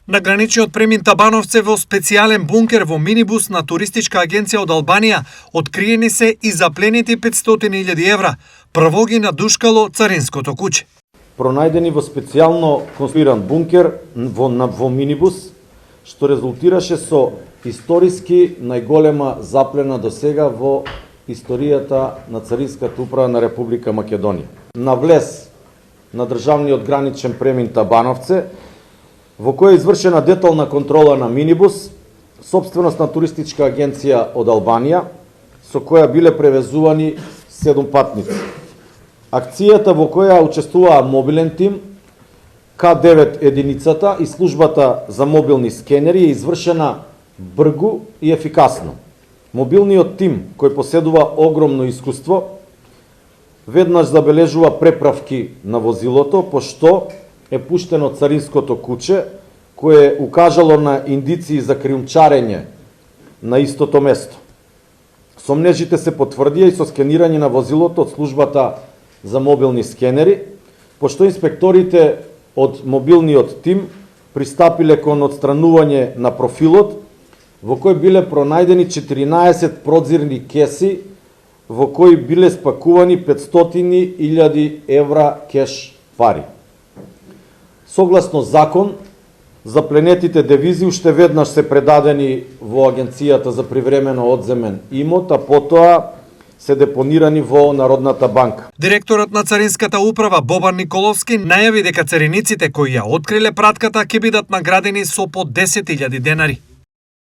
На граничниот премин Табановце во специјален бункер во минибус на туристичка агенција од Албанија откриени се и запленети 500.000 евра. Прво ги надушкало царинското куќе. Пронајдени во специјално конструиран бункер во минибус, што резултираше со историски најголема заплена до сега во историјата на Царинската управа на Република Македонија. На влез на државниот граничен премин Табановце, во која е извршена детална контрола на минибус, сопственост на туристичка агенција од Албанија, со која биле превезувани 7 патници. Акцијата во која учествуваа мобилен тим, К9 единицата и службата за мобилни скенери е извршена бргу и ефикасно. Мобилниот тим, кој поседува огромно искуство, веднаш забележува преправки на возилото, пошто е пуштено царинското куќе, кое укажало на индиции за криумчарење на истото место. Сомнежите се потврдија и со скенирање на возилото од службата за мобилни скенери, пошто инспекторите од мобилниот тим пристапиле кон отстранување на профилот, во кој биле пронајдени 14 прозирни кеси, во кои биле спакувани 500.000 евра кеш пари. Согласно закон, запленетите девизи уште веднаш се предадени во Агенцијата за привремено одземен имот, а потоа се депонирани во Народната банка. Директорот на Царинската управа Бобан Николовски најави дека цариниците кои ја откриле пратката ќе бидат наградени со по 10.000 денари.